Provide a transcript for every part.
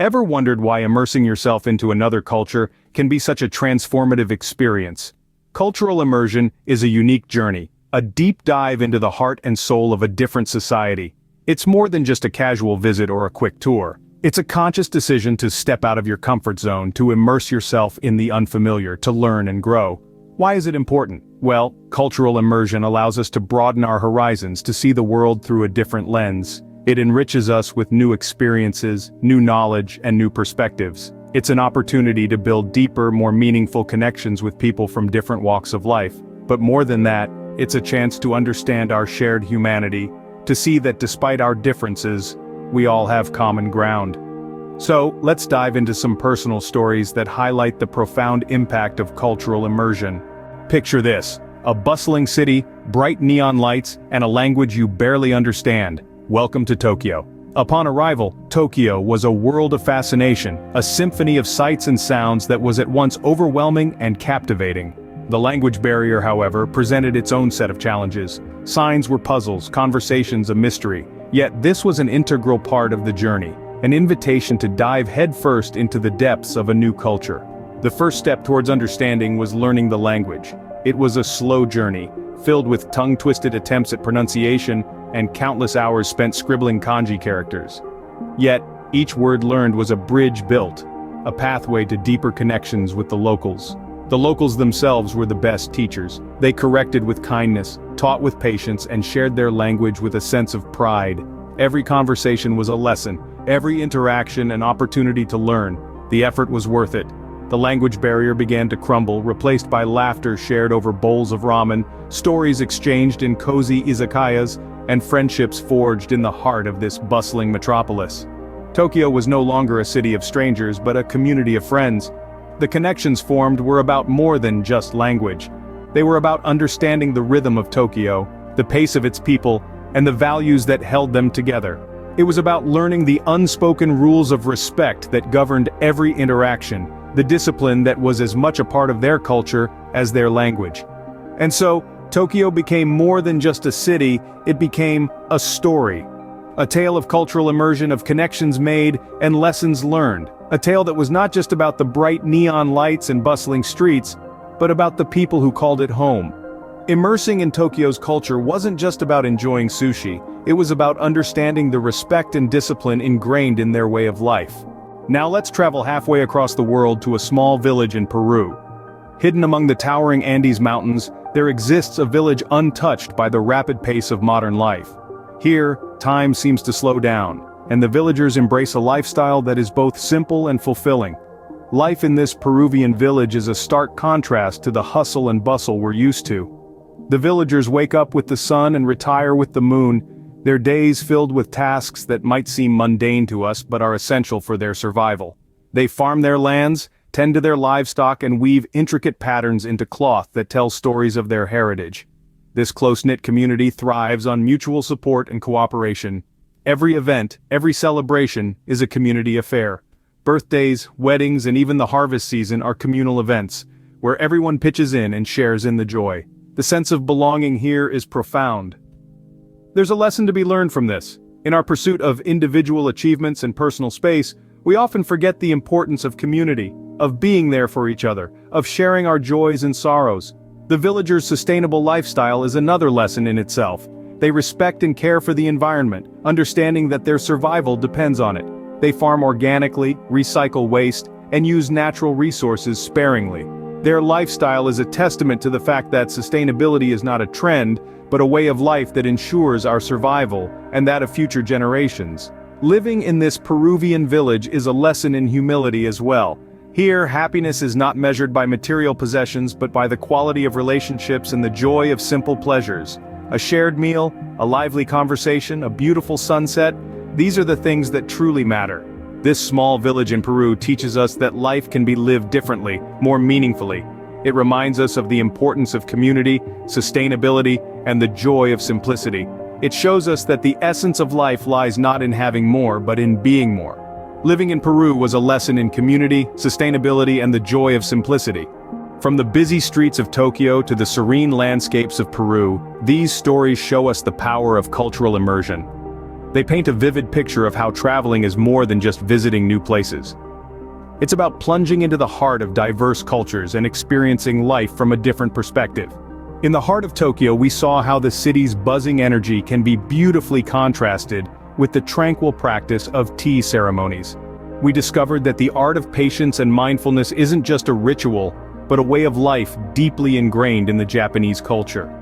Ever wondered why immersing yourself into another culture can be such a transformative experience? Cultural immersion is a unique journey, a deep dive into the heart and soul of a different society. It's more than just a casual visit or a quick tour. It's a conscious decision to step out of your comfort zone, to immerse yourself in the unfamiliar, to learn and grow. Why is it important? Well, cultural immersion allows us to broaden our horizons, to see the world through a different lens. It enriches us with new experiences, new knowledge, and new perspectives. It's an opportunity to build deeper, more meaningful connections with people from different walks of life. But more than that, it's a chance to understand our shared humanity, to see that despite our differences, we all have common ground. So, let's dive into some personal stories that highlight the profound impact of cultural immersion. Picture this: a bustling city, bright neon lights, and a language you barely understand. Welcome to Tokyo. Upon arrival, Tokyo was a world of fascination, a symphony of sights and sounds that was at once overwhelming and captivating. The language barrier, however, presented its own set of challenges. Signs were puzzles, conversations a mystery. Yet this was an integral part of the journey, an invitation to dive headfirst into the depths of a new culture. The first step towards understanding was learning the language. It was a slow journey, filled with tongue-twisted attempts at pronunciation and countless hours spent scribbling kanji characters. Yet, each word learned was a bridge built, a pathway to deeper connections with the locals. The locals themselves were the best teachers. They corrected with kindness, taught with patience, and shared their language with a sense of pride. Every conversation was a lesson, every interaction an opportunity to learn. The effort was worth it. The language barrier began to crumble, replaced by laughter shared over bowls of ramen, stories exchanged in cozy izakayas, and friendships forged in the heart of this bustling metropolis. Tokyo was no longer a city of strangers but a community of friends. The connections formed were about more than just language. They were about understanding the rhythm of Tokyo, the pace of its people, and the values that held them together. It was about learning the unspoken rules of respect that governed every interaction, the discipline that was as much a part of their culture as their language. And so, Tokyo became more than just a city, it became a story. A tale of cultural immersion, of connections made, and lessons learned. A tale that was not just about the bright neon lights and bustling streets, but about the people who called it home. Immersing in Tokyo's culture wasn't just about enjoying sushi, it was about understanding the respect and discipline ingrained in their way of life. Now let's travel halfway across the world to a small village in Peru. Hidden among the towering Andes Mountains, there exists a village untouched by the rapid pace of modern life. Here, time seems to slow down, and the villagers embrace a lifestyle that is both simple and fulfilling. Life in this Peruvian village is a stark contrast to the hustle and bustle we're used to. The villagers wake up with the sun and retire with the moon, their days filled with tasks that might seem mundane to us but are essential for their survival. They farm their lands, tend to their livestock, and weave intricate patterns into cloth that tell stories of their heritage. This close-knit community thrives on mutual support and cooperation. Every event, every celebration, is a community affair. Birthdays, weddings, and even the harvest season are communal events, where everyone pitches in and shares in the joy. The sense of belonging here is profound. There's a lesson to be learned from this. In our pursuit of individual achievements and personal space, we often forget the importance of community, of being there for each other, of sharing our joys and sorrows. The villagers' sustainable lifestyle is another lesson in itself. They respect and care for the environment, understanding that their survival depends on it. They farm organically, recycle waste, and use natural resources sparingly. Their lifestyle is a testament to the fact that sustainability is not a trend, but a way of life that ensures our survival and that of future generations. Living in this Peruvian village is a lesson in humility as well. Here, happiness is not measured by material possessions but by the quality of relationships and the joy of simple pleasures. A shared meal, a lively conversation, a beautiful sunset, these are the things that truly matter. This small village in Peru teaches us that life can be lived differently, more meaningfully. It reminds us of the importance of community, sustainability, and the joy of simplicity. It shows us that the essence of life lies not in having more but in being more. Living in Peru was a lesson in community, sustainability, and the joy of simplicity. From the busy streets of Tokyo to the serene landscapes of Peru, these stories show us the power of cultural immersion. They paint a vivid picture of how traveling is more than just visiting new places. It's about plunging into the heart of diverse cultures and experiencing life from a different perspective. In the heart of Tokyo, we saw how the city's buzzing energy can be beautifully contrasted with the tranquil practice of tea ceremonies. We discovered that the art of patience and mindfulness isn't just a ritual, but a way of life deeply ingrained in the Japanese culture.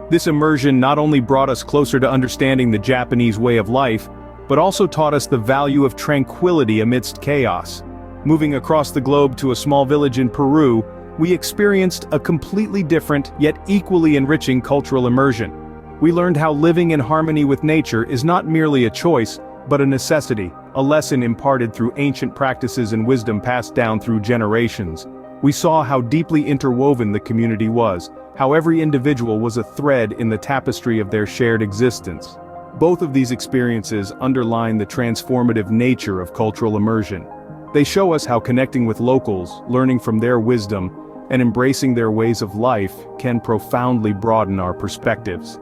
This immersion not only brought us closer to understanding the Japanese way of life, but also taught us the value of tranquility amidst chaos. Moving across the globe to a small village in Peru, we experienced a completely different yet equally enriching cultural immersion. We learned how living in harmony with nature is not merely a choice, but a necessity, a lesson imparted through ancient practices and wisdom passed down through generations. We saw how deeply interwoven the community was, how every individual was a thread in the tapestry of their shared existence. Both of these experiences underline the transformative nature of cultural immersion. They show us how connecting with locals, learning from their wisdom, and embracing their ways of life can profoundly broaden our perspectives.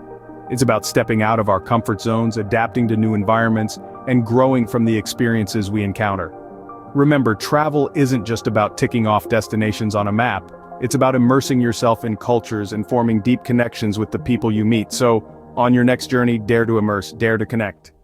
It's about stepping out of our comfort zones, adapting to new environments, and growing from the experiences we encounter. Remember, travel isn't just about ticking off destinations on a map. It's about immersing yourself in cultures and forming deep connections with the people you meet. So, on your next journey, dare to immerse, dare to connect.